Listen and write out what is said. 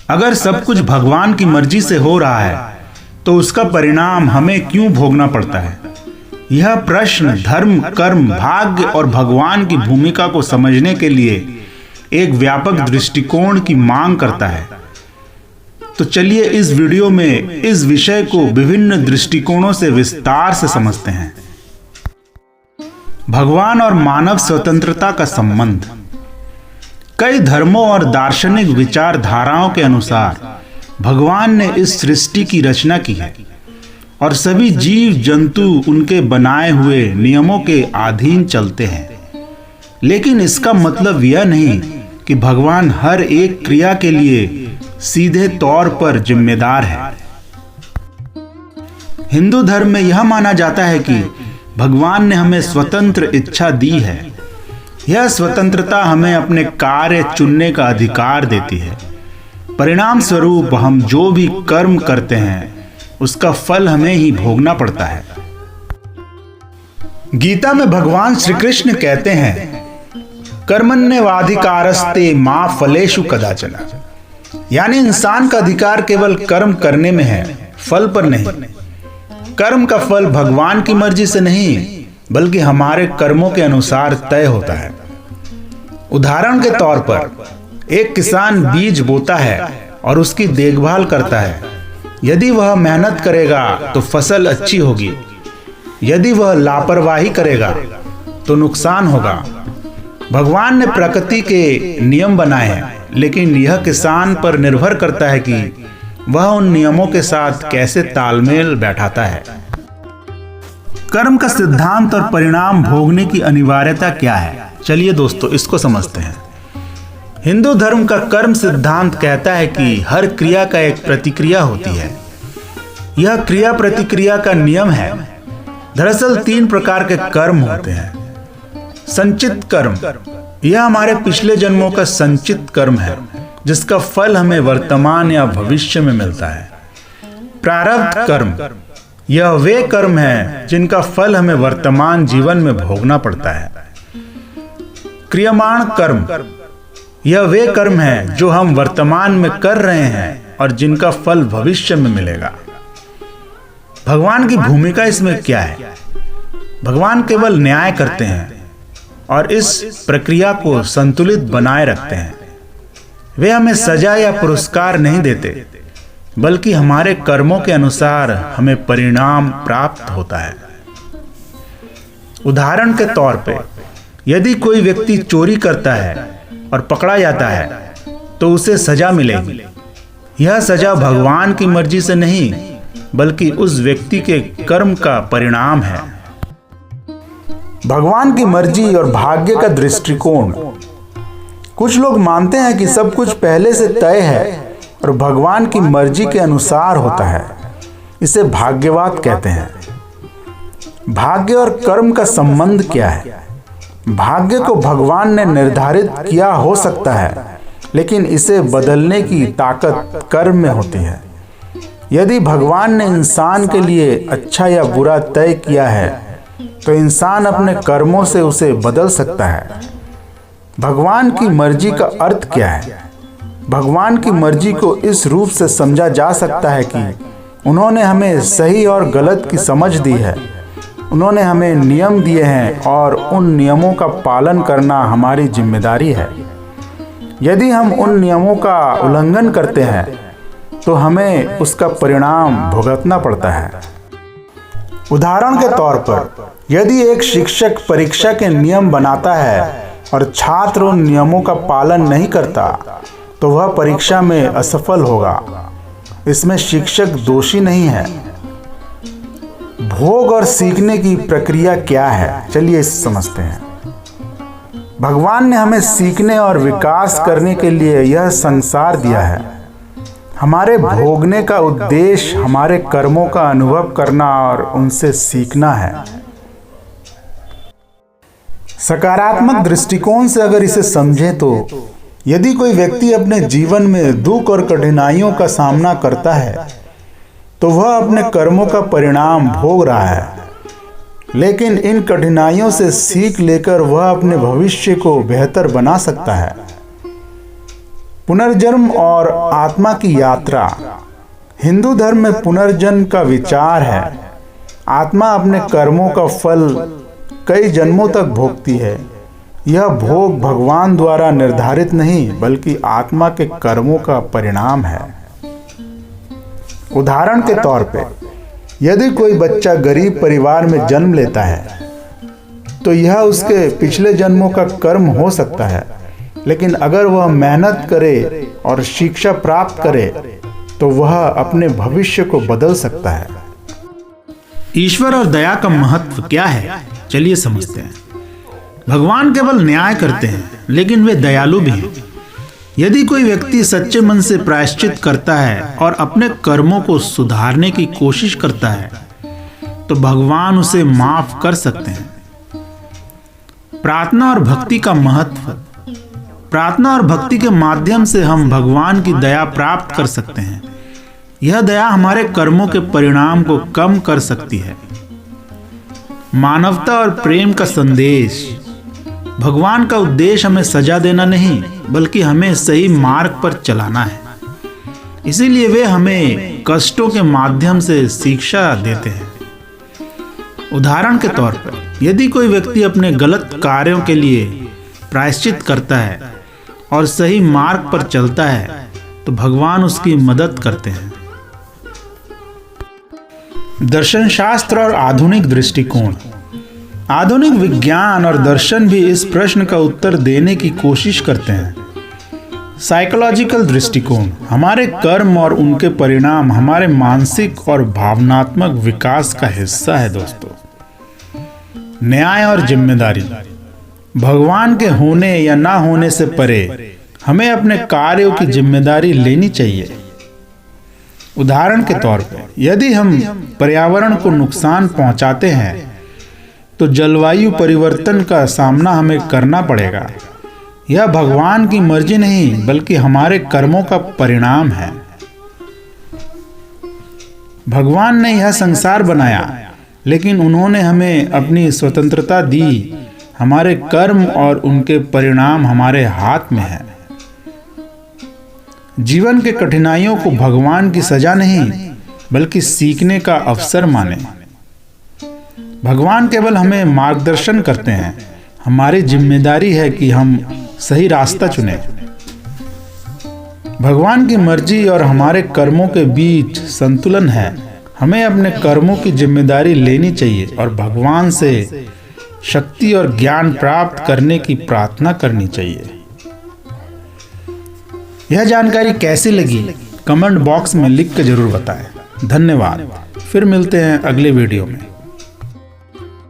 अगर सब कुछ भगवान की मर्जी से हो रहा है तो उसका परिणाम हमें क्यों भोगना पड़ता है? यह प्रश्न धर्म, कर्म, भाग्य और भगवान की भूमिका को समझने के लिए एक व्यापक दृष्टिकोण की मांग करता है। तो चलिए इस वीडियो में इस विषय को विभिन्न दृष्टिकोणों से विस्तार से समझते हैं। भगवान और मानव स्वतंत्रता का संबंध। कई धर्मों और दार्शनिक विचारधाराओं के अनुसार भगवान ने इस सृष्टि की रचना की है और सभी जीव जंतु उनके बनाए हुए नियमों के अधीन चलते हैं। लेकिन इसका मतलब यह नहीं कि भगवान हर एक क्रिया के लिए सीधे तौर पर जिम्मेदार है। हिंदू धर्म में यह माना जाता है कि भगवान ने हमें स्वतंत्र इच्छा दी है। यह स्वतंत्रता हमें अपने कार्य चुनने का अधिकार देती है। परिणाम स्वरूप हम जो भी कर्म करते हैं उसका फल हमें ही भोगना पड़ता है। गीता में भगवान श्री कृष्ण कहते हैं, कर्मण्येवाधिकारस्ते मा फलेषु कदाचन, यानी इंसान का अधिकार केवल कर्म करने में है, फल पर नहीं। कर्म का फल भगवान की मर्जी से नहीं बल्कि हमारे कर्मों के अनुसार तय होता है। उदाहरण के तौर पर एक किसान बीज बोता है और उसकी देखभाल करता है। यदि वह मेहनत करेगा तो फसल अच्छी होगी, यदि वह लापरवाही करेगा तो नुकसान होगा। भगवान ने प्रकृति के नियम बनाए हैं, लेकिन यह किसान पर निर्भर करता है कि वह उन नियमों के साथ कैसे तालमेल बैठाता है। कर्म का सिद्धांत और परिणाम भोगने की अनिवार्यता क्या है? चलिए दोस्तों इसको समझते हैं। हिंदू धर्म का कर्म सिद्धांत कहता है कि हर क्रिया का एक प्रतिक्रिया होती है। यह क्रिया प्रतिक्रिया का नियम है। दरअसल 3 प्रकार के कर्म होते हैं। संचित कर्म, यह हमारे पिछले जन्मों का संचित कर्म है जिसका फल हमें वर्तमान या भविष्य में मिलता है। प्रारब्ध कर्म, यह वे कर्म हैं जिनका फल हमें वर्तमान जीवन में भोगना पड़ता है। क्रियमाण कर्म, यह वे कर्म हैं जो हम वर्तमान में कर रहे हैं और जिनका फल भविष्य में मिलेगा। भगवान की भूमिका इसमें क्या है? भगवान केवल न्याय करते हैं और इस प्रक्रिया को संतुलित बनाए रखते हैं। वे हमें सजा या पुरस्कार नहीं देते बल्कि हमारे कर्मों के अनुसार हमें परिणाम प्राप्त होता है। उदाहरण के तौर पे यदि कोई व्यक्ति चोरी करता है और पकड़ा जाता है तो उसे सजा मिलेगी। यह सजा भगवान की मर्जी से नहीं बल्कि उस व्यक्ति के कर्म का परिणाम है। भगवान की मर्जी और भाग्य का दृष्टिकोण। कुछ लोग मानते हैं कि सब कुछ पहले से तय है और भगवान की मर्जी के अनुसार होता है। इसे भाग्यवाद कहते हैं। भाग्य और कर्म का संबंध क्या है? भाग्य को भगवान ने निर्धारित किया हो सकता है, लेकिन इसे बदलने की ताकत कर्म में होती है। यदि भगवान ने इंसान के लिए अच्छा या बुरा तय किया है तो इंसान अपने कर्मों से उसे बदल सकता है। भगवान की मर्जी का अर्थ क्या है? भगवान की मर्जी को इस रूप से समझा जा सकता है कि उन्होंने हमें सही और गलत की समझ दी है। उन्होंने हमें नियम दिए हैं और उन नियमों का पालन करना हमारी जिम्मेदारी है। यदि हम उन नियमों का उल्लंघन करते हैं तो हमें उसका परिणाम भुगतना पड़ता है। उदाहरण के तौर पर यदि एक शिक्षक परीक्षा के नियम बनाता है और छात्र उन नियमों का पालन नहीं करता तो वह परीक्षा में असफल होगा। इसमें शिक्षक दोषी नहीं है। भोग और सीखने की प्रक्रिया क्या है? चलिए इसे समझते हैं। भगवान ने हमें सीखने और विकास करने के लिए यह संसार दिया है। हमारे भोगने का उद्देश्य हमारे कर्मों का अनुभव करना और उनसे सीखना है। सकारात्मक दृष्टिकोण से अगर इसे समझें तो यदि कोई व्यक्ति अपने जीवन में दुख और कठिनाइयों का सामना करता है तो वह अपने कर्मों का परिणाम भोग रहा है, लेकिन इन कठिनाइयों से सीख लेकर वह अपने भविष्य को बेहतर बना सकता है। पुनर्जन्म और आत्मा की यात्रा। हिंदू धर्म में पुनर्जन्म का विचार है। आत्मा अपने कर्मों का फल कई जन्मों तक भोगती है। यह भोग भगवान द्वारा निर्धारित नहीं बल्कि आत्मा के कर्मों का परिणाम है। उदाहरण के तौर पे, यदि कोई बच्चा गरीब परिवार में जन्म लेता है तो यह उसके पिछले जन्मों का कर्म हो सकता है, लेकिन अगर वह मेहनत करे और शिक्षा प्राप्त करे तो वह अपने भविष्य को बदल सकता है। ईश्वर और दया का महत्व क्या है, चलिए समझते हैं। भगवान केवल न्याय करते हैं, लेकिन वे दयालु भी हैं। यदि कोई व्यक्ति सच्चे मन से प्रायश्चित करता है और अपने कर्मों को सुधारने की कोशिश करता है तो भगवान उसे माफ कर सकते हैं। प्रार्थना और भक्ति का महत्व। प्रार्थना और भक्ति के माध्यम से हम भगवान की दया प्राप्त कर सकते हैं। यह दया हमारे कर्मों के परिणाम को कम कर सकती है। मानवता और प्रेम का संदेश। भगवान का उद्देश्य हमें सजा देना नहीं बल्कि हमें सही मार्ग पर चलाना है। इसीलिए वे हमें कष्टों के माध्यम से शिक्षा देते हैं। उदाहरण के तौर पर, यदि कोई व्यक्ति अपने गलत कार्यों के लिए प्रायश्चित करता है और सही मार्ग पर चलता है तो भगवान उसकी मदद करते हैं। दर्शन शास्त्र और आधुनिक दृष्टिकोण। आधुनिक विज्ञान और दर्शन भी इस प्रश्न का उत्तर देने की कोशिश करते हैं। साइकोलॉजिकल दृष्टिकोण। हमारे कर्म और उनके परिणाम हमारे मानसिक और भावनात्मक विकास का हिस्सा है दोस्तों। न्याय और जिम्मेदारी। भगवान के होने या ना होने से परे हमें अपने कार्यों की जिम्मेदारी लेनी चाहिए। उदाहरण के तौर पर, यदि हम पर्यावरण को नुकसान पहुंचाते हैं तो जलवायु परिवर्तन का सामना हमें करना पड़ेगा। यह भगवान की मर्जी नहीं बल्कि हमारे कर्मों का परिणाम है। भगवान ने यह संसार बनाया, लेकिन उन्होंने हमें अपनी स्वतंत्रता दी। हमारे कर्म और उनके परिणाम हमारे हाथ में है। जीवन के कठिनाइयों को भगवान की सजा नहीं बल्कि सीखने का अवसर माने। भगवान केवल हमें मार्गदर्शन करते हैं। हमारी जिम्मेदारी है कि हम सही रास्ता चुनें। भगवान की मर्जी और हमारे कर्मों के बीच संतुलन है। हमें अपने कर्मों की जिम्मेदारी लेनी चाहिए और भगवान से शक्ति और ज्ञान प्राप्त करने की प्रार्थना करनी चाहिए। यह जानकारी कैसी लगी कमेंट बॉक्स में लिख कर जरूर बताएं। धन्यवाद। फिर मिलते हैं अगले वीडियो में।